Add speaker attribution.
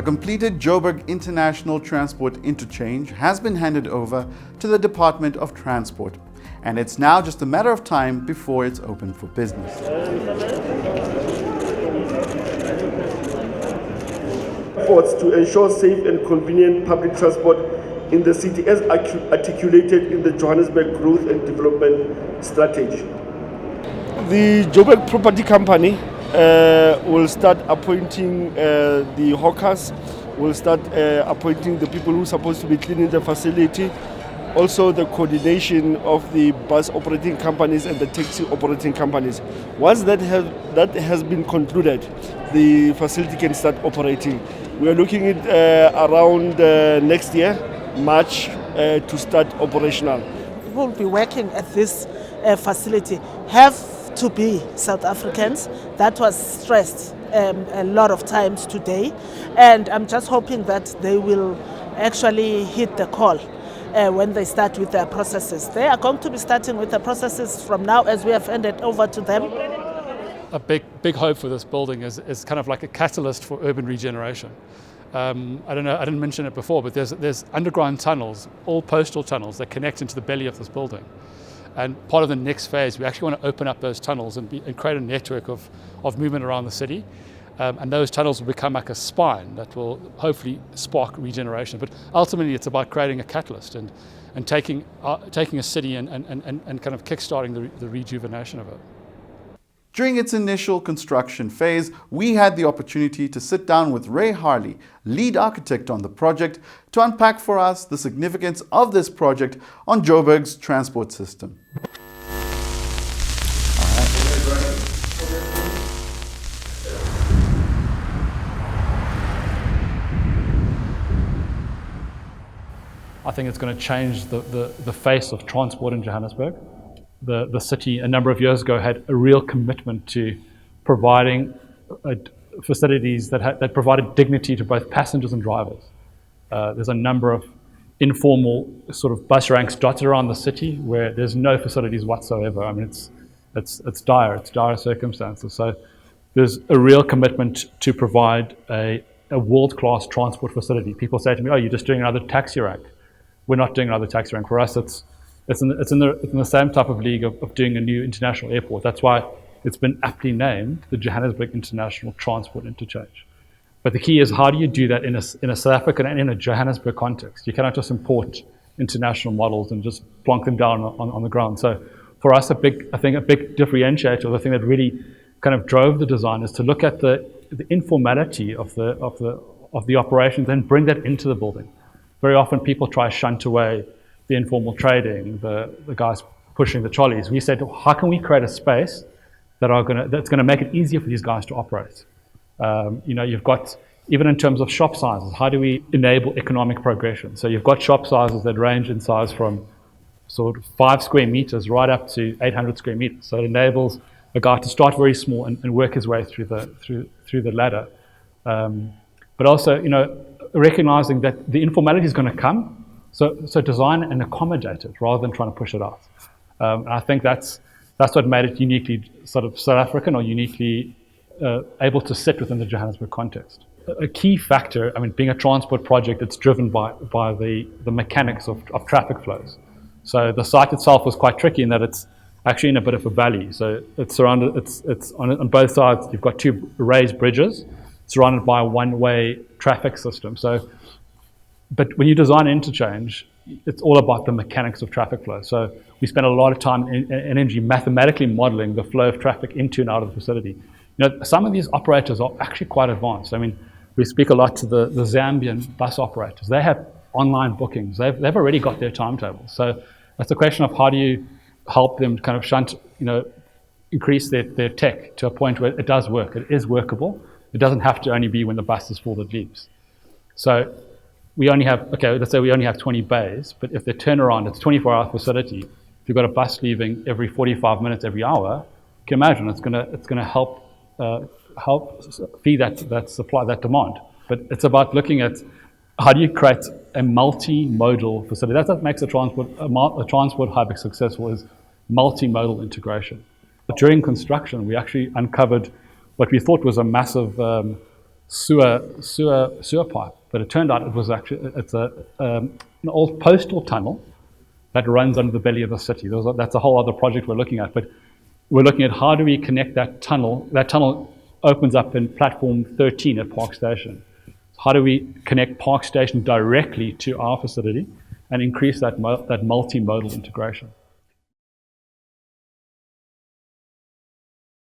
Speaker 1: a completed Joburg International Transport Interchange has been handed over to the Department of Transport, and it's now just a matter of time before it's open for business.
Speaker 2: Efforts to ensure safe and convenient public transport in the city as articulated in the Johannesburg Growth and Development Strategy. The Joburg Property Company will start appointing the hawkers, will start appointing the people who are supposed to be cleaning the facility, also the coordination of the bus operating companies and the taxi operating companies. Once that has been concluded, the facility can start operating. We are looking at around next year, March, to start operational.
Speaker 3: People will be working at this facility have to be South Africans. That was stressed a lot of times today, and I'm just hoping that they will actually hit the call when they start with their processes. They are going to be starting with the processes from now as we have handed over to them.
Speaker 4: A big hope for this building is kind of like a catalyst for urban regeneration. I don't know, I didn't mention it before, but there's underground tunnels, all postal tunnels that connect into the belly of this building. And part of the next phase, we actually want to open up those tunnels and create a network of movement around the city. And those tunnels will become like a spine that will hopefully spark regeneration. But ultimately, it's about creating a catalyst and taking a city and kind of kickstarting the rejuvenation of it.
Speaker 1: During its initial construction phase, we had the opportunity to sit down with Ray Harley, lead architect on the project, to unpack for us the significance of this project on Joburg's transport system.
Speaker 4: I think it's going to change the face of transport in Johannesburg. The city a number of years ago had a real commitment to providing facilities that provided dignity to both passengers and drivers. There's a number of informal sort of bus ranks dotted around the city where there's no facilities whatsoever. I mean, it's dire circumstances. So there's a real commitment to provide a world-class transport facility. People say to me, "Oh, you're just doing another taxi rank." We're not doing another taxi rank. For us, it's in the same type of league of doing a new international airport. That's why it's been aptly named the Johannesburg International Transport Interchange. But the key is, how do you do that in a South African and in a Johannesburg context? You cannot just import international models and just plonk them down on the ground. So for us, I think a big differentiator, the thing that really kind of drove the design, is to look at the informality of the operations and bring that into the building. Very often people try to shunt away the informal trading, the guys pushing the trolleys. We said, how can we create a space that's going to make it easier for these guys to operate? You've got, even in terms of shop sizes, how do we enable economic progression? So you've got shop sizes that range in size from sort of 5 square meters right up to 800 square meters. So it enables a guy to start very small and work his way through the ladder. But also, recognizing that the informality is going to come, so design and accommodate it rather than trying to push it out. And I think that's what made it uniquely sort of South African, or uniquely able to sit within the Johannesburg context. A key factor, I mean, being a transport project, it's driven by the mechanics of traffic flows. So the site itself was quite tricky in that it's actually in a bit of a valley. So it's surrounded, it's on both sides. You've got 2 raised bridges surrounded by a one-way traffic system. But when you design an interchange, it's all about the mechanics of traffic flow. So we spend a lot of time and energy mathematically modeling the flow of traffic into and out of the facility. Some of these operators are actually quite advanced. I mean, we speak a lot to the Zambian bus operators. They have online bookings. They've already got their timetables. So that's a question of how do you help them kind of increase their tech to a point where it does work. It is workable. It doesn't have to only be when the bus is full that leaves. So let's say we only have 20 bays, but if they turn around, it's a 24-hour facility. If you've got a bus leaving every 45 minutes, every hour, you can imagine it's going to help feed that supply, that demand. But it's about looking at how do you create a multimodal facility. That's what makes a transport hub successful, is multimodal integration. But during construction, we actually uncovered what we thought was a massive sewer pipe. But it turned out it's an old postal tunnel that runs under the belly of the city. That's a whole other project we're looking at. But we're looking at how do we connect that tunnel. That tunnel opens up in platform 13 at Park Station. How do we connect Park Station directly to our facility and increase that multimodal integration?